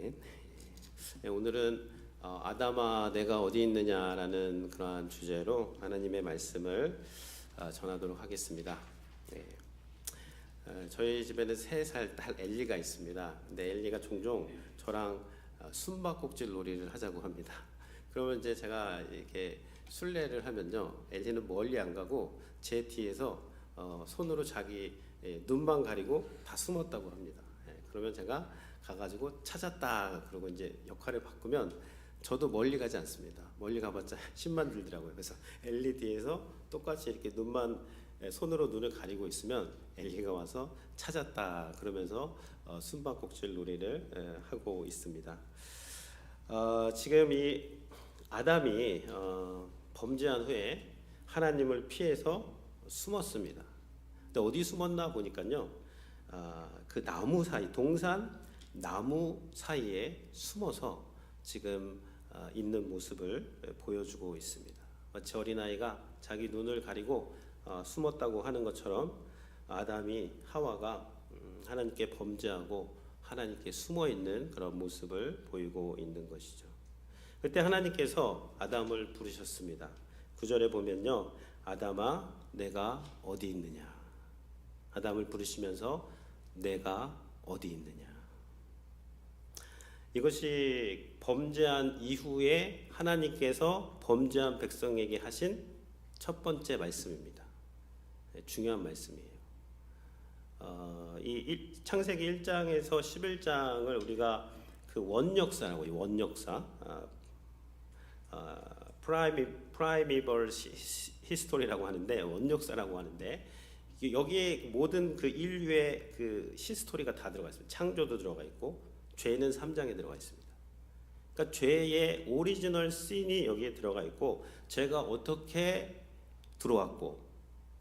아멘. 네, 오늘은 아담아 내가 어디 있느냐라는 그러한 주제로 하나님의 말씀을 전하도록 하겠습니다. 네. 저희 집에는 3살 딸 엘리가 있습니다. 근데 엘리가 종종 저랑 숨바꼭질 놀이를 하자고 합니다. 그러면 이제 제가 이렇게 술래를 하면요, 엘리는 멀리 안 가고 제 뒤에서 손으로 자기 눈만 가리고 다 숨었다고 합니다. 그러면 제가 가가지고 찾았다 그러고 이제 역할을 바꾸면 저도 멀리 가지 않습니다. 멀리 가봤자 힘만 들더라고요. 그래서 엘리 뒤에서 똑같이 이렇게 눈만 손으로 눈을 가리고 있으면 엘리가 와서 찾았다 그러면서 숨바꼭질 놀이를 하고 있습니다. 지금 이 아담이 범죄한 후에 하나님을 피해서 숨었습니다. 근데 어디 숨었나 보니까요, 그 나무 사이, 동산 나무 사이에 숨어서 지금 있는 모습을 보여주고 있습니다. 마치 어린아이가 자기 눈을 가리고 숨었다고 하는 것처럼 아담이 하와가 하나님께 범죄하고 하나님께 숨어 있는 그런 모습을 보이고 있는 것이죠. 그때 하나님께서 아담을 부르셨습니다. 9절에 보면요, 아담아 내가 어디 있느냐. 아담을 부르시면서 내가 어디 있느냐. 이것이 범죄한 이후에 하나님께서 범죄한 백성에게 하신 첫 번째 말씀입니다. 중요한 말씀이에요. 이 창세기 1장에서 11장을 우리가 그 원역사라고, 이 원역사, 프라이미벌 히스토리라고 하는데, 원역사라고 하는데, 여기에 모든 그 인류의 그 히스토리가 다 들어가 있습니다. 창조도 들어가 있고 죄는 3장에 들어가 있습니다. 그러니까 죄의 오리지널 씬이 여기에 들어가 있고, 죄가 어떻게 들어왔고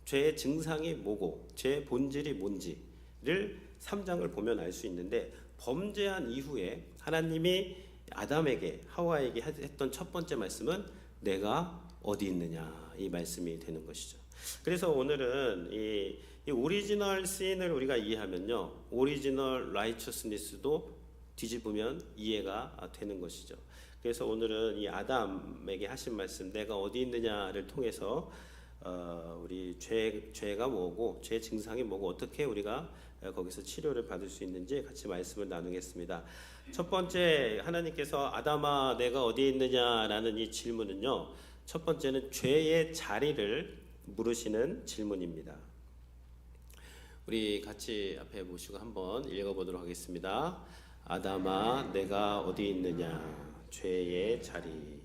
죄의 증상이 뭐고 죄의 본질이 뭔지를 3장을 보면 알 수 있는데, 범죄한 이후에 하나님이 아담에게 하와에게 했던 첫 번째 말씀은 내가 어디 있느냐, 이 말씀이 되는 것이죠. 그래서 오늘은 이 오리지널 씬을 우리가 이해하면요, 오리지널 라이처스니스도 뒤집으면 이해가 되는 것이죠. 그래서 오늘은 이 아담에게 하신 말씀 내가 어디 있느냐를 통해서 우리 죄가 뭐고 죄 증상이 뭐고 어떻게 우리가 거기서 치료를 받을 수 있는지 같이 말씀을 나누겠습니다. 첫 번째, 하나님께서 아담아 내가 어디 있느냐라는 이 질문은요, 첫 번째는 죄의 자리를 물으시는 질문입니다. 우리 같이 앞에 보시고 한번 읽어보도록 하겠습니다. 아담아 내가 어디 있느냐, 죄의 자리.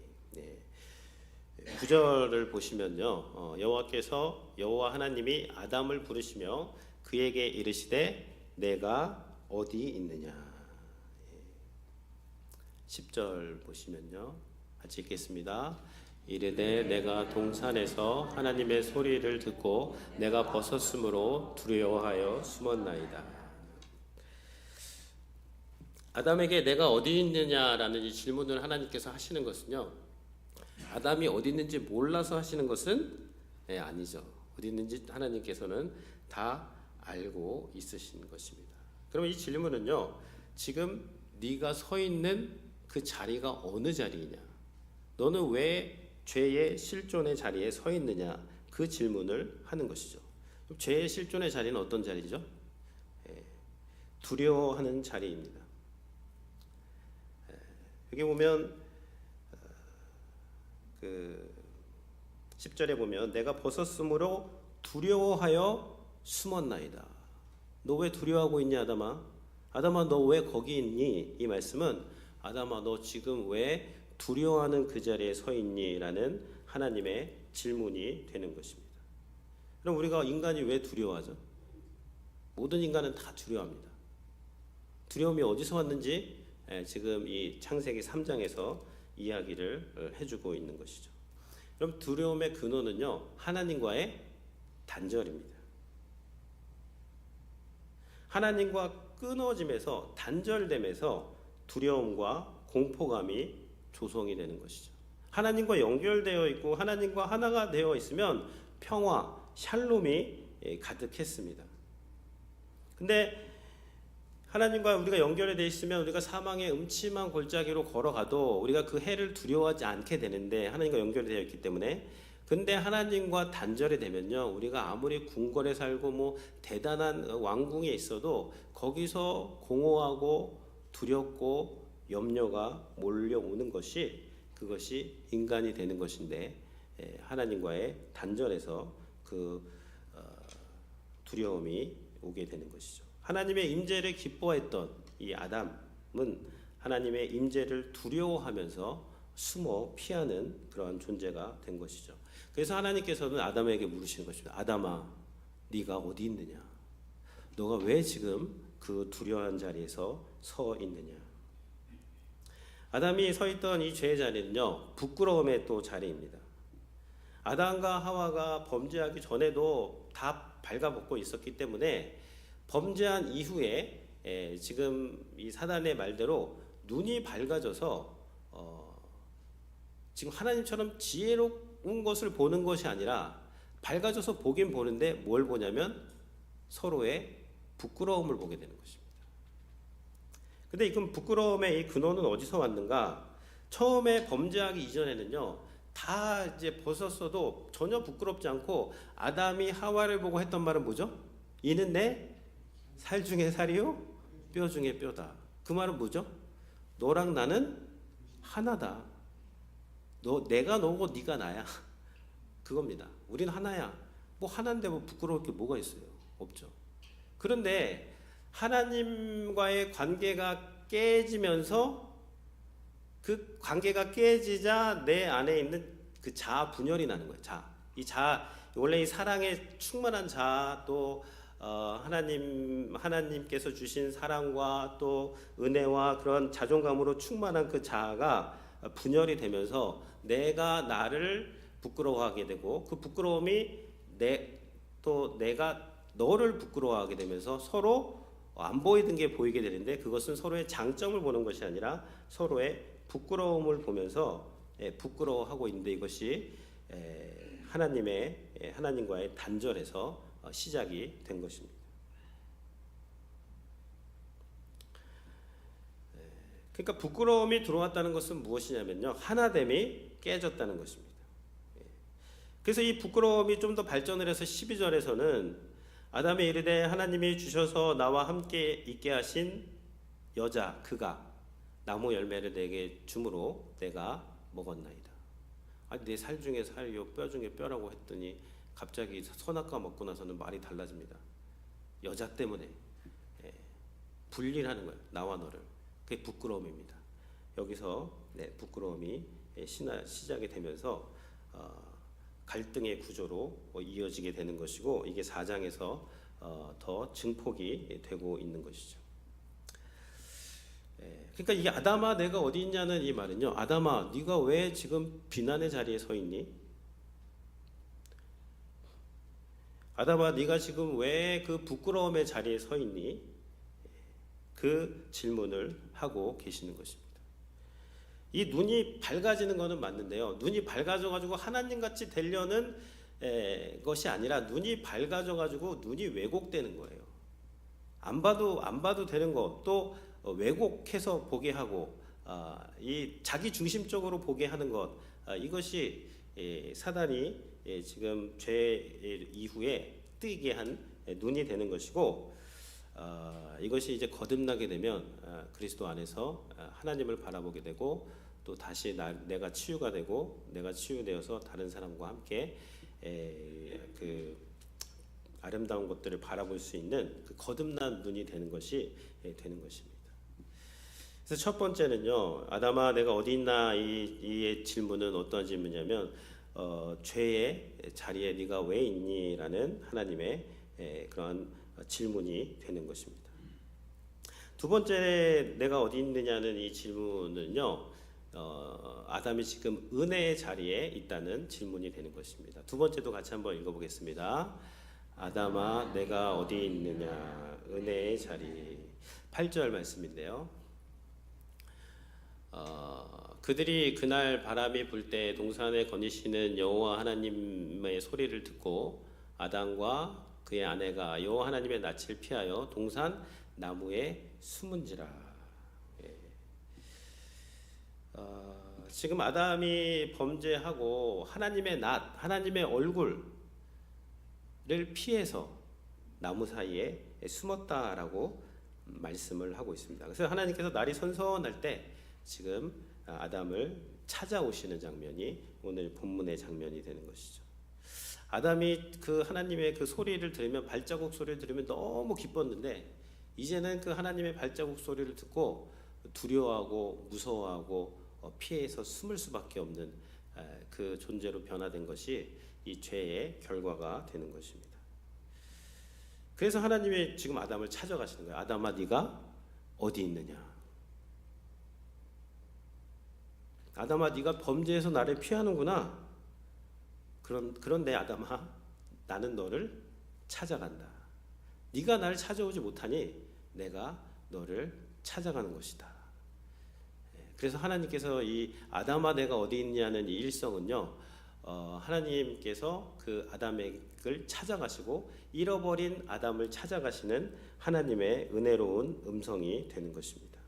9절을 보시면요, 여호와 하나님이 아담을 부르시며 그에게 이르시되 내가 어디 있느냐. 10절 보시면요, 같이 읽겠습니다. 이르되 내가 동산에서 하나님의 소리를 듣고 내가 벗었으므로 두려워하여 숨었나이다. 아담에게 내가 어디 있느냐라는 이 질문을 하나님께서 하시는 것은요, 아담이 어디 있는지 몰라서 하시는 것은 아니죠. 어디 있는지 하나님께서는 다 알고 있으신 것입니다. 그럼 이 질문은요, 지금 네가 서 있는 그 자리가 어느 자리이냐, 너는 왜 죄의 실존의 자리에 서 있느냐, 그 질문을 하는 것이죠. 죄의 실존의 자리는 어떤 자리죠? 두려워하는 자리입니다. 여기 보면 그 10절에 보면 내가 벗었으므로 두려워하여 숨었나이다. 너 왜 두려워하고 있니 아담아? 아담아 너 왜 거기 있니? 이 말씀은 아담아 너 지금 왜 두려워하는 그 자리에 서 있니? 라는 하나님의 질문이 되는 것입니다. 그럼 우리가 인간이 왜 두려워하죠? 모든 인간은 다 두려워합니다. 두려움이 어디서 왔는지 지금 이 창세기 3장에서 이야기를 해주고 있는 것이죠. 그럼 두려움의 근원은요, 하나님과의 단절입니다. 하나님과 끊어짐에서, 단절됨에서 두려움과 공포감이 조성이 되는 것이죠. 하나님과 연결되어 있고 하나님과 하나가 되어 있으면 평화, 샬롬이 가득했습니다. 근데 하나님과 우리가 연결이 돼 있으면 우리가 사망의 음침한 골짜기로 걸어가도 우리가 그 해를 두려워하지 않게 되는데, 하나님과 연결이 되어 있기 때문에. 근데 하나님과 단절이 되면요, 우리가 아무리 궁궐에 살고 뭐 대단한 왕궁에 있어도 거기서 공허하고 두렵고 염려가 몰려오는 것이, 그것이 인간이 되는 것인데, 하나님과의 단절에서 그 두려움이 오게 되는 것이죠. 하나님의 임재를 기뻐했던 이 아담은 하나님의 임재를 두려워하면서 숨어 피하는 그러한 존재가 된 것이죠. 그래서 하나님께서는 아담에게 물으시는 것입니다. 아담아, 네가 어디 있느냐? 너가 왜 지금 그 두려워한 자리에서 서 있느냐? 아담이 서 있던 이 죄의 자리는요, 부끄러움의 또 자리입니다. 아담과 하와가 범죄하기 전에도 다 발가벗고 있었기 때문에 범죄한 이후에 지금 이 사단의 말대로 눈이 밝아져서 지금 하나님처럼 지혜로운 것을 보는 것이 아니라 밝아져서 보긴 보는데 뭘 보냐면 서로의 부끄러움을 보게 되는 것입니다. 근데 이 부끄러움의 이 근원은 어디서 왔는가? 처음에 범죄하기 이전에는요, 다 이제 벗었어도 전혀 부끄럽지 않고 아담이 하와를 보고 했던 말은 뭐죠? 이는 내 살 중에 살이요, 뼈 중에 뼈다. 그 말은 뭐죠? 너랑 나는 하나다. 내가 너고 네가 나야. 그겁니다. 우린 하나야. 뭐 하나인데 뭐 부끄러울 게 뭐가 있어요? 없죠. 그런데 하나님과의 관계가 깨지면서 그 관계가 깨지자 내 안에 있는 그 자아 분열이 나는 거예요. 이 자아, 원래 이 사랑에 충만한 자아, 또 하나님께서 주신 사랑과 또 은혜와 그런 자존감으로 충만한 그 자아가 분열이 되면서 내가 나를 부끄러워하게 되고, 그 부끄러움이 내가 너를 부끄러워하게 되면서 서로 안 보이던 게 보이게 되는데, 그것은 서로의 장점을 보는 것이 아니라 서로의 부끄러움을 보면서 부끄러워하고 있는데, 이것이 하나님과의 단절에서 시작이 된 것입니다. 그러니까 부끄러움이 들어왔다는 것은 무엇이냐면요, 하나됨이 깨졌다는 것입니다. 그래서 이 부끄러움이 좀 더 발전을 해서 12절에서는 아담이 이르되 하나님이 주셔서 나와 함께 있게 하신 여자 그가 나무 열매를 내게 주므로 내가 먹었나이다. 아니, 내 살 중에 살요 뼈 중에 뼈라고 했더니 갑자기 선악과 먹고 나서는 말이 달라집니다. 여자 때문에 분리하는 거예요. 나와 너를. 그게 부끄러움입니다. 여기서 부끄러움이 시작이 되면서 갈등의 구조로 이어지게 되는 것이고, 이게 4장에서 더 증폭이 되고 있는 것이죠. 그러니까 이게 아담아 내가 어디 있냐는 이 말은요, 아담아 네가 왜 지금 비난의 자리에 서 있니? 아담아 네가 지금 왜 그 부끄러움의 자리에 서 있니? 그 질문을 하고 계시는 것입니다. 이 눈이 밝아지는 것은 맞는데요, 눈이 밝아져가지고 하나님같이 되려는 것이 아니라 눈이 밝아져가지고 눈이 왜곡되는 거예요. 안 봐도 되는 것, 또 왜곡해서 보게 하고 이 자기 중심적으로 보게 하는 것, 이것이 사단이 지금 죄 이후에 뜨게 한 눈이 되는 것이고, 이것이 이제 거듭나게 되면 그리스도 안에서 하나님을 바라보게 되고, 또 다시 내가 치유가 되고, 내가 치유되어서 다른 사람과 함께 그 아름다운 것들을 바라볼 수 있는 그 거듭난 눈이 되는 것이 되는 것입니다. 그래서 첫 번째는요, 아담아 내가 어디 있나, 이 질문은 어떤 질문이냐면 죄의 자리에 네가 왜 있니? 라는 하나님의 그런 질문이 되는 것입니다. 두 번째 내가 어디 있느냐는 이 질문은요, 아담이 지금 은혜의 자리에 있다는 질문이 되는 것입니다. 두 번째도 같이 한번 읽어보겠습니다. 아담아 내가 어디 있느냐, 은혜의 자리. 8절 말씀인데요, 그들이 그날 바람이 불 때 동산에 거니시는 여호와 하나님의 소리를 듣고 아담과 그의 아내가 여호와 하나님의 낯을 피하여 동산 나무에 숨은지라. 예. 지금 아담이 범죄하고 하나님의 낯, 하나님의 얼굴을 피해서 나무 사이에 숨었다라고 말씀을 하고 있습니다. 그래서 하나님께서 날이 선선할 때 지금 아담을 찾아오시는 장면이 오늘 본문의 장면이 되는 것이죠. 아담이 그 하나님의 그 소리를 들으면, 발자국 소리를 들으면 너무 기뻤는데 이제는 그 하나님의 발자국 소리를 듣고 두려워하고 무서워하고 피해서 숨을 수밖에 없는 그 존재로 변화된 것이 이 죄의 결과가 되는 것입니다. 그래서 하나님이 지금 아담을 찾아가시는 거예요. 아담아, 네가 어디 있느냐? 아담아, 네가 범죄에서 나를 피하는구나. 그런데 아담아, 나는 너를 찾아간다. 네가 나를 찾아오지 못하니 내가 너를 찾아가는 것이다. 그래서 하나님께서 이 아담아 내가 어디 있냐는 이 일성은요, 하나님께서 그 아담을 찾아가시고 잃어버린 아담을 찾아가시는 하나님의 은혜로운 음성이 되는 것입니다.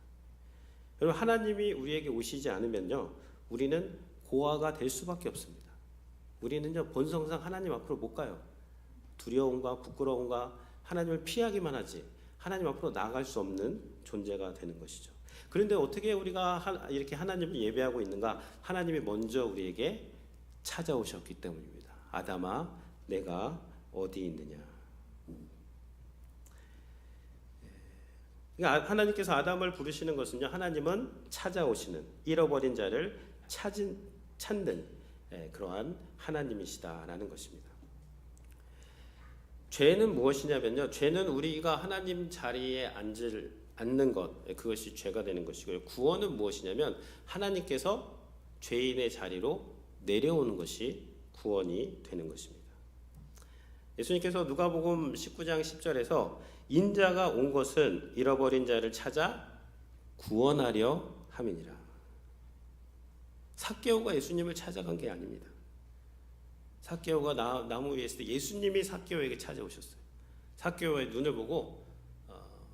여러분, 하나님이 우리에게 오시지 않으면요, 우리는 고아가 될 수밖에 없습니다. 우리는요, 본성상 하나님 앞으로 못 가요. 두려움과 부끄러움과 하나님을 피하기만 하지 하나님 앞으로 나아갈 수 없는 존재가 되는 것이죠. 그런데 어떻게 우리가 이렇게 하나님을 예배하고 있는가? 하나님이 먼저 우리에게 찾아오셨기 때문입니다. 아담아, 내가 어디 있느냐? 그러니까 하나님께서 아담을 부르시는 것은요, 하나님은 찾아오시는, 잃어버린 자를 찾는 그러한 하나님이시다라는 것입니다. 죄는 무엇이냐면요, 죄는 우리가 하나님 자리에 앉는 것, 그것이 죄가 되는 것이고요. 구원은 무엇이냐면 하나님께서 죄인의 자리로 내려오는 것이 구원이 되는 것입니다. 예수님께서 누가복음 19장 10절에서 인자가 온 것은 잃어버린 자를 찾아 구원하려 함이니라. 삭개오가 예수님을 찾아간 게 아닙니다. 삭개오가 나무 위에 있을 때 예수님이 삭개오에게 찾아오셨어요. 삭개오의 눈을 보고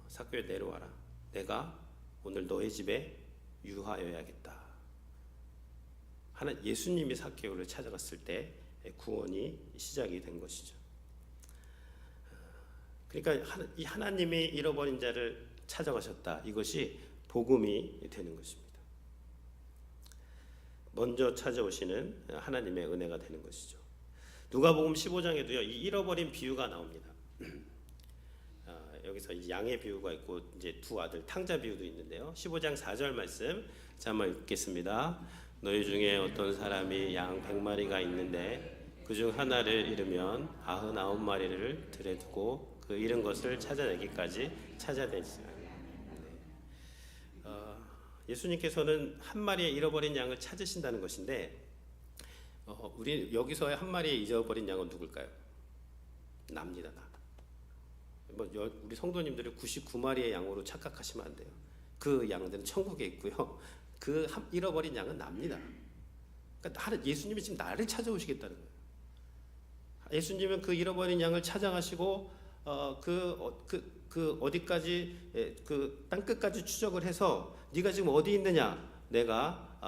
삭개오 내려와라. 내가 오늘 너의 집에 유하여야겠다. 예수님이 삭개오를 찾아갔을 때 구원이 시작이 된 것이죠. 그러니까 이 하나님이 잃어버린 자를 찾아가셨다. 이것이 복음이 되는 것입니다. 먼저 찾아오시는 하나님의 은혜가 되는 것이죠. 누가복음 15장에도요, 이 잃어버린 비유가 나옵니다. 여기서 이제 양의 비유가 있고 이제 두 아들 탕자 비유도 있는데요. 15장 4절 말씀 한번 읽겠습니다. 너희 중에 어떤 사람이 양 100마리가 있는데 그중 하나를 잃으면 99마리를 들에 두고 그 잃은 것을 찾아내기까지 찾아내지. 예수님께서는 한 마리의 잃어버린 양을 찾으신다는 것인데, 우리 여기서의 한 마리의 잊어버린 양은 누굴까요? 납니다. 나. 우리 성도님들이 99마리의 양으로 착각하시면 안 돼요. 그 양들은 천국에 있고요. 그 잃어버린 양은 납니다. 그러니까 예수님이 지금 나를 찾아오시겠다는 거예요. 예수님은 그 잃어버린 양을 찾아가시고 그 어디까지, 그 땅끝까지 추적을 해서 네가 지금 어디 있느냐? 내가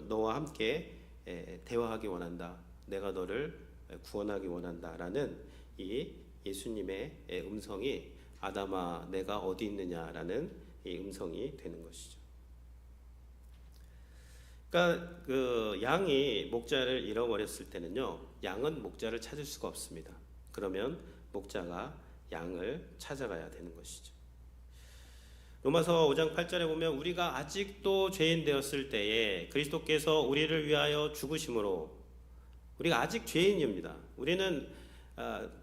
너와 함께 대화하기 원한다. 내가 너를 구원하기 원한다라는 이 예수님의 음성이 아담아 내가 어디 있느냐라는 이 음성이 되는 것이죠. 그러니까 그 양이 목자를 잃어버렸을 때는요, 양은 목자를 찾을 수가 없습니다. 그러면 목자가 양을 찾아가야 되는 것이죠. 로마서 5장 8절에 보면 우리가 아직도 죄인 되었을 때에 그리스도께서 우리를 위하여 죽으심으로, 우리가 아직 죄인입니다. 우리는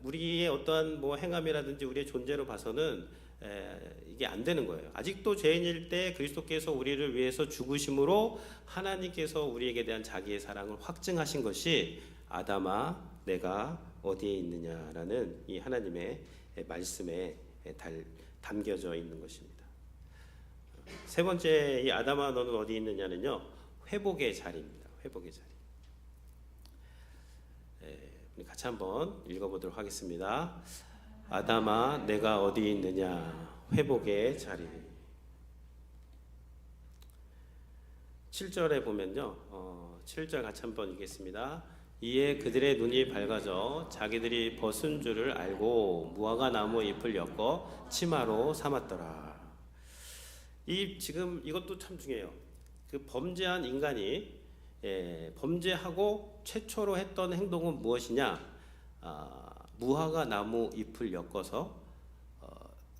우리의 어떠한 행함이라든지 우리의 존재로 봐서는 이게 안 되는 거예요. 아직도 죄인일 때 그리스도께서 우리를 위해서 죽으심으로 하나님께서 우리에게 대한 자기의 사랑을 확증하신 것이 아담아 내가 어디에 있느냐라는 이 하나님의 말씀에 담겨져 있는 것입니다. 세 번째, 이 아담아 너는 어디 있느냐는요, 회복의 자리입니다. 회복의 자리. 같이 한번 읽어보도록 하겠습니다. 아담아 내가 어디 있느냐, 회복의 자리. 7절에 보면요. 7절 같이 한번 읽겠습니다. 이에 그들의 눈이 밝아져 자기들이 벗은 줄을 알고 무화과 나무 잎을 엮어 치마로 삼았더라. 지금 이것도 참 중요해요. 그 범죄한 인간이 범죄하고 최초로 했던 행동은 무엇이냐? 무화과 나무 잎을 엮어서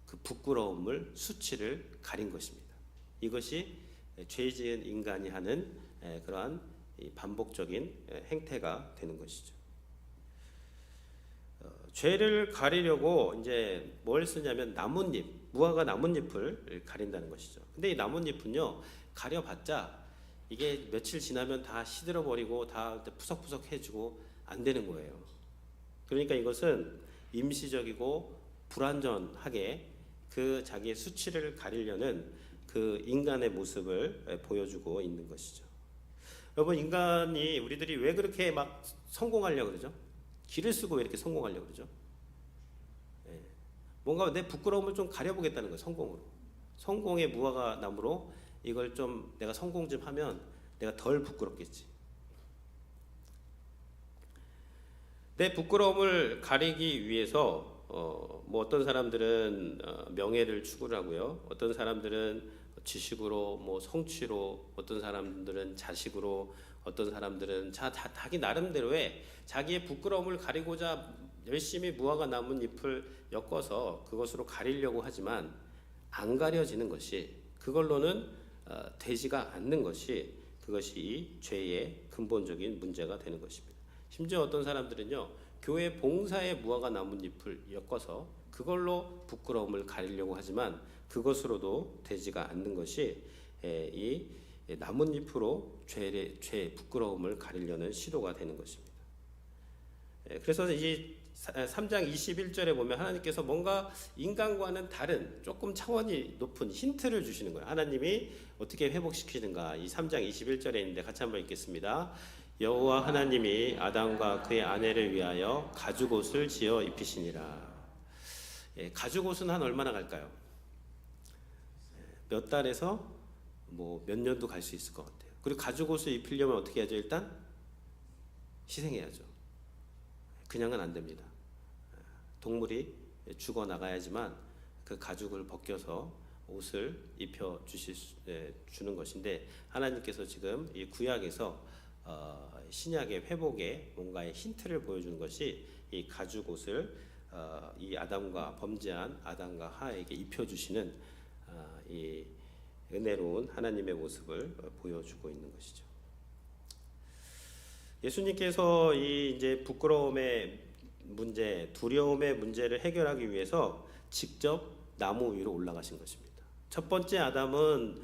그 부끄러움을 수치를 가린 것입니다. 이것이 죄 지은 인간이 하는 그러한 반복적인 행태가 되는 것이죠. 죄를 가리려고 이제 뭘 쓰냐면 나뭇잎, 무화과 나뭇잎을 가린다는 것이죠. 근데 이 나뭇잎은요, 가려봤자 이게 며칠 지나면 다 시들어 버리고 다 푸석푸석해지고 안 되는 거예요. 그러니까 이것은 임시적이고 불완전하게 그 자기의 수치를 가리려는 그 인간의 모습을 보여주고 있는 것이죠. 여러분, 인간이 우리들이 왜 그렇게 막 성공하려고 그러죠? 길을 쓰고 왜 이렇게 성공하려고 그러죠? 뭔가 내 부끄러움을 좀 가려보겠다는 거예요. 성공으로. 성공의 무화과 나무로 이걸 좀 내가 성공 좀 하면 내가 덜 부끄럽겠지. 내 부끄러움을 가리기 위해서 뭐 어떤 사람들은 명예를 추구를 하고요. 어떤 사람들은 지식으로, 뭐 성취로, 어떤 사람들은 자식으로, 어떤 사람들은 자기 나름대로의 자기의 부끄러움을 가리고자 열심히 무화과 나뭇잎을 엮어서 그것으로 가리려고 하지만 안 가려지는 것이, 그걸로는 되지가 않는 것이, 그것이 이 죄의 근본적인 문제가 되는 것입니다. 심지어 어떤 사람들은요, 교회 봉사에 무화과 나뭇잎을 엮어서 그걸로 부끄러움을 가리려고 하지만 그것으로도 되지가 않는 것이 이 나뭇잎으로 죄의 부끄러움을 가리려는 시도가 되는 것입니다. 그래서 이 3장 21절에 보면 하나님께서 뭔가 인간과는 다른 조금 차원이 높은 힌트를 주시는 거예요. 하나님이 어떻게 회복시키는가, 이 3장 21절에 있는데 같이 한번 읽겠습니다. 여호와 하나님이 아담과 그의 아내를 위하여 가죽옷을 지어 입히시니라. 가죽옷은 한 얼마나 갈까요? 몇 달에서 뭐 몇 년도 갈 수 있을 것 같아요. 그리고 가죽옷을 입히려면 어떻게 해야죠? 일단 희생해야죠. 그냥은 안 됩니다. 동물이 죽어 나가야지만 그 가죽을 벗겨서 옷을 입혀 주는 것인데, 하나님께서 지금 이 구약에서 신약의 회복의 뭔가의 힌트를 보여주는 것이 이 가죽옷을 이 아담과 범죄한 아담과 하에게 입혀주시는 이 은혜로운 하나님의 모습을 보여주고 있는 것이죠. 예수님께서 이 이제 부끄러움의 문제, 두려움의 문제를 해결하기 위해서 직접 나무 위로 올라가신 것입니다. 첫 번째 아담은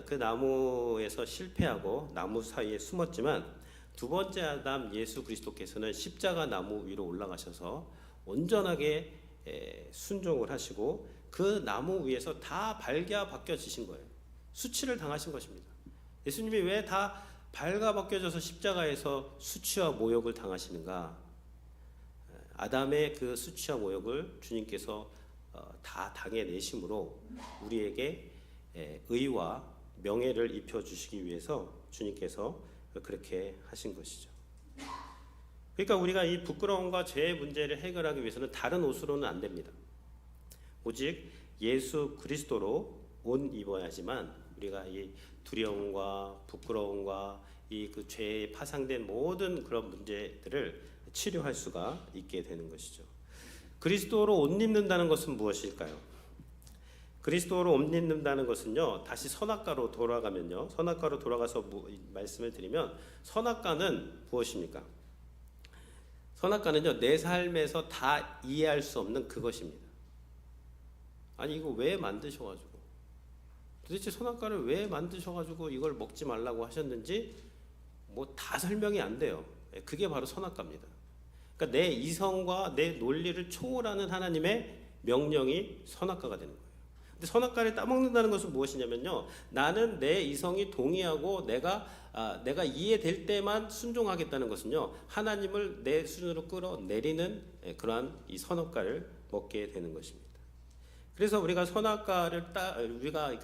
그 나무에서 실패하고 나무 사이에 숨었지만, 두 번째 아담 예수 그리스도께서는 십자가 나무 위로 올라가셔서 온전하게 순종을 하시고 그 나무 위에서 다 발견받겨지신 거예요. 수치를 당하신 것입니다. 예수님이 왜 다 발가벗겨져서 십자가에서 수치와 모욕을 당하시는가? 아담의 그 수치와 모욕을 주님께서 다 당해내심으로 우리에게 의와 명예를 입혀주시기 위해서 주님께서 그렇게 하신 것이죠. 그러니까 우리가 이 부끄러움과 죄의 문제를 해결하기 위해서는 다른 옷으로는 안 됩니다. 오직 예수 그리스도로 옷 입어야지만 우리가 이 두려움과 부끄러움과 이 그 죄에 파상된 모든 그런 문제들을 치료할 수가 있게 되는 것이죠. 그리스도로 옷 입는다는 것은 무엇일까요? 그리스도로 옷 입는다는 것은요, 다시 선악과로 돌아가면요, 선악과로 돌아가서 말씀을 드리면, 선악과는 무엇입니까? 선악과는요, 내 삶에서 다 이해할 수 없는 그것입니다. 아니, 이거 왜 만드셔가지고, 도대체 선악과를 왜 만드셔가지고 이걸 먹지 말라고 하셨는지 뭐 다 설명이 안 돼요. 그게 바로 선악과입니다. 그러니까 내 이성과 내 논리를 초월하는 하나님의 명령이 선악과가 되는 거예요. 근데 선악과를 따먹는다는 것은 무엇이냐면요, 나는 내 이성이 동의하고 내가 이해될 때만 순종하겠다는 것은요, 하나님을 내 수준으로 끌어내리는 그러한 이 선악과를 먹게 되는 것입니다. 그래서 우리가 선악과를 우리가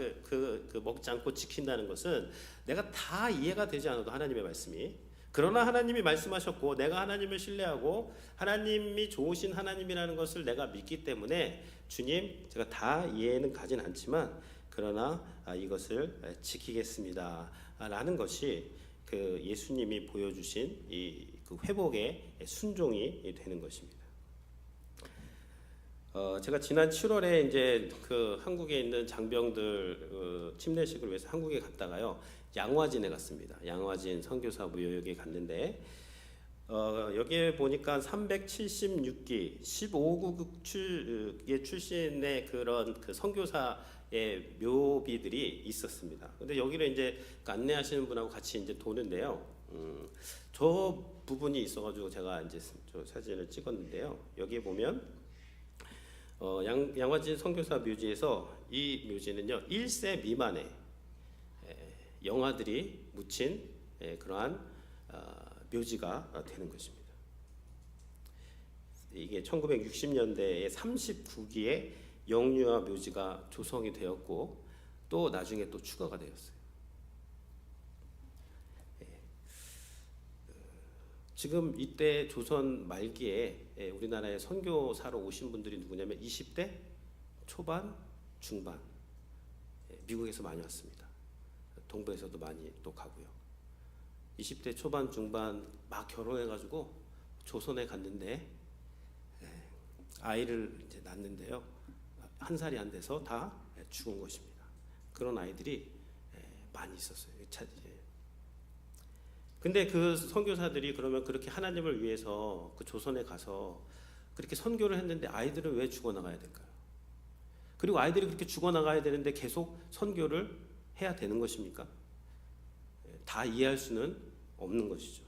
먹지 않고 지킨다는 것은 내가 다 이해가 되지 않아도 하나님의 말씀이, 그러나 하나님이 말씀하셨고 내가 하나님을 신뢰하고 하나님이 좋으신 하나님이라는 것을 내가 믿기 때문에 주님 제가 다 이해는 가진 않지만 그러나 이것을 지키겠습니다 라는 것이 그 예수님이 보여주신 그 회복의 순종이 되는 것입니다. 제가 지난 7월에 이제 그 한국에 있는 장병들 침례식을 위해서 한국에 갔다가요 양화진에 갔습니다. 양화진 선교사 무료역에 갔는데 여기에 보니까 376기 15국의 출신의 그런 그 선교사의 묘비들이 있었습니다. 근데 여기를 이제 안내하시는 분하고 같이 이제 도는데요. 저 부분이 있어가지고 제가 이제 저 사진을 찍었는데요. 여기에 보면 양화진 선교사 묘지에서 이 묘지는요 1세 미만의 영아들이 묻힌 그러한 묘지가 되는 것입니다. 이게 1960년대에 39기의 영유아 묘지가 조성이 되었고 또 나중에 또 추가가 되었어요. 지금 이때 조선 말기에 우리나라에 선교사로 오신 분들이 누구냐면 20대 초반, 중반, 미국에서 많이 왔습니다. 동부에서도 많이 또 가고요. 20대 초반, 중반 막 결혼해가지고 조선에 갔는데 아이를 이제 낳는데요. 한 살이 안 돼서 다 죽은 것입니다. 그런 아이들이 많이 있었어요. 근데 그 선교사들이 그러면 그렇게 하나님을 위해서 그 조선에 가서 그렇게 선교를 했는데 아이들은 왜 죽어나가야 될까요? 그리고 아이들이 그렇게 죽어나가야 되는데 계속 선교를 해야 되는 것입니까? 다 이해할 수는 없는 것이죠.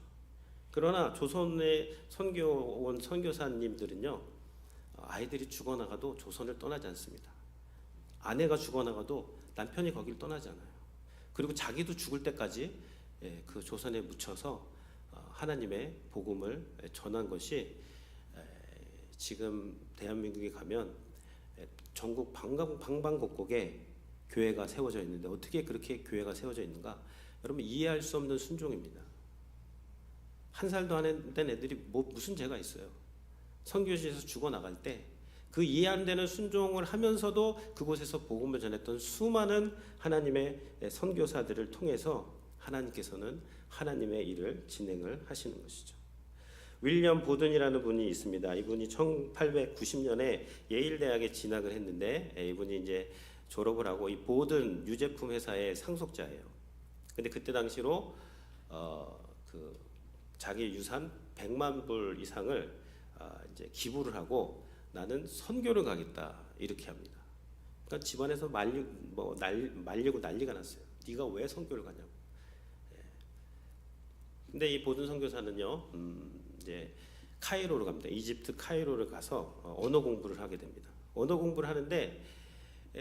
그러나 조선의 선교원 선교사님들은요 아이들이 죽어나가도 조선을 떠나지 않습니다. 아내가 죽어나가도 남편이 거기를 떠나지 않아요. 그리고 자기도 죽을 때까지 그 조선에 묻혀서 하나님의 복음을 전한 것이 지금 대한민국에 가면 전국 방방곡곡에 교회가 세워져 있는데 어떻게 그렇게 교회가 세워져 있는가? 여러분 이해할 수 없는 순종입니다. 한 살도 안 된 애들이 무슨 죄가 있어요? 선교지에서 죽어나갈 때 그 이해 안 되는 순종을 하면서도 그곳에서 복음을 전했던 수많은 하나님의 선교사들을 통해서 하나님께서는 하나님의 일을 진행을 하시는 것이죠. 윌리엄 보든이라는 분이 있습니다. 이분이 1890년에 예일 대학에 진학을 했는데 이분이 이제 졸업을 하고 이 보든 유제품 회사의 상속자예요. 근데 그때 당시로 그 자기 유산 100만 불 이상을 이제 기부를 하고 나는 선교를 가겠다 이렇게 합니다. 그러니까 집안에서 말리고 난리가 났어요. 네가 왜 선교를 가냐고. 근데 이 보든 선교사는요, 이제 카이로를 갑니다. 이집트 카이로를 가서 언어 공부를 하게 됩니다. 언어 공부를 하는데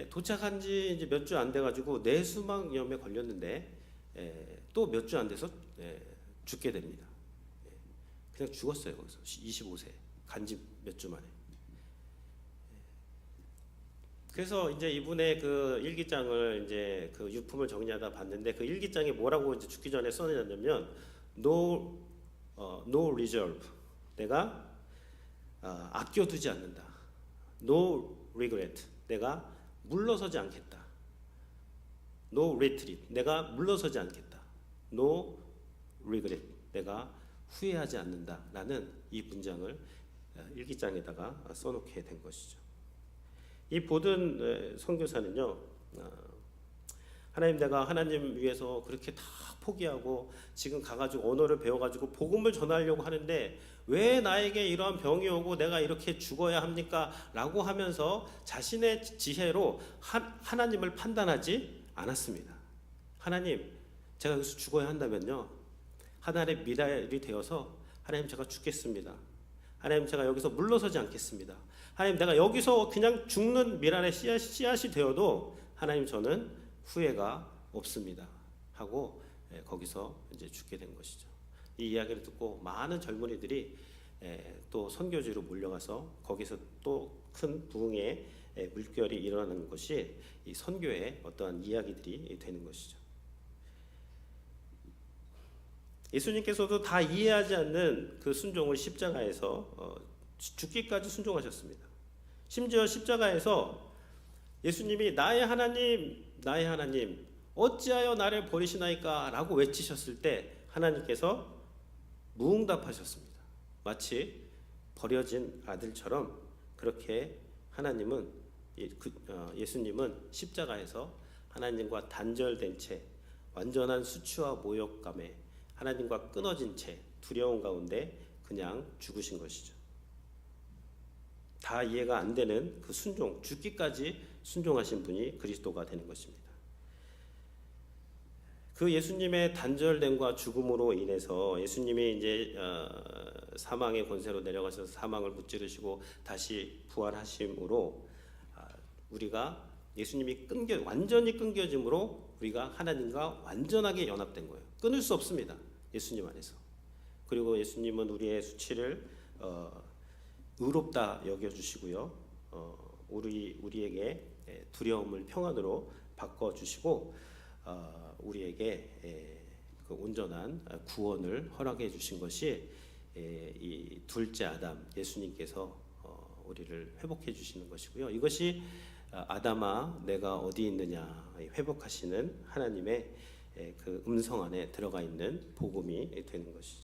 도착한 지 이제 몇 주 안 돼가지고 뇌수막염에 걸렸는데 또 몇 주 안 돼서 죽게 됩니다. 그냥 죽었어요. 거기서 25세 간지 몇 주 만에. 그래서 이제 이분의 그 일기장을 이제 그 유품을 정리하다 봤는데 그 일기장에 뭐라고 이제 죽기 전에 써놨냐면 no reserve, 내가 아껴두지 않는다. no regret, 내가 물러서지 않겠다. no retreat, 내가 물러서지 않겠다. no regret, 내가 후회하지 않는다라는 이 문장을 일기장에다가 써놓게 된 것이죠. 이 보든 선교사는요, 하나님 내가 하나님 위해서 그렇게 다 포기하고 지금 가가지고 언어를 배워가지고 복음을 전하려고 하는데 왜 나에게 이러한 병이 오고 내가 이렇게 죽어야 합니까? 라고 하면서 자신의 지혜로 하나님을 판단하지 않았습니다. 하나님, 제가 여기서 죽어야 한다면요, 하나님의 미랄이 되어서 하나님 제가 죽겠습니다. 하나님 제가 여기서 물러서지 않겠습니다. 하나님 내가 여기서 그냥 죽는 미랄의 씨앗이 되어도 하나님 저는 후회가 없습니다 하고 거기서 이제 죽게 된 것이죠. 이 이야기를 듣고 많은 젊은이들이 또 선교지로 몰려가서 거기서 또 큰 부흥의 물결이 일어나는 것이 이 선교의 어떠한 이야기들이 되는 것이죠. 예수님께서도 다 이해하지 않는 그 순종을 십자가에서 죽기까지 순종하셨습니다. 심지어 십자가에서 예수님이 나의 하나님, 나의 하나님, 어찌하여 나를 버리시나이까? 라고 외치셨을 때 하나님께서 무응답하셨습니다. 마치 버려진 아들처럼 그렇게 하나님은 예수님은 십자가에서 하나님과 단절된 채 완전한 수치와 모욕감에 하나님과 끊어진 채 두려운 가운데 그냥 죽으신 것이죠. 다 이해가 안 되는 그 순종, 죽기까지 순종하신 분이 그리스도가 되는 것입니다. 그 예수님의 단절됨과 죽음으로 인해서 예수님이 이제 사망의 권세로 내려가셔서 사망을 무찌르시고 다시 부활하심으로 우리가 예수님이 완전히 끊겨짐으로 우리가 하나님과 완전하게 연합된 거예요. 끊을 수 없습니다. 예수님 안에서. 그리고 예수님은 우리의 수치를 의롭다 여겨주시고요. 우리에게 두려움을 평안으로 바꿔주시고 우리에게 그 온전한 구원을 허락해 주신 것이 이 둘째 아담 예수님께서 우리를 회복해 주시는 것이고요. 이것이 아담아 내가 어디 있느냐 회복하시는 하나님의 그 음성 안에 들어가 있는 복음이 되는 것이죠.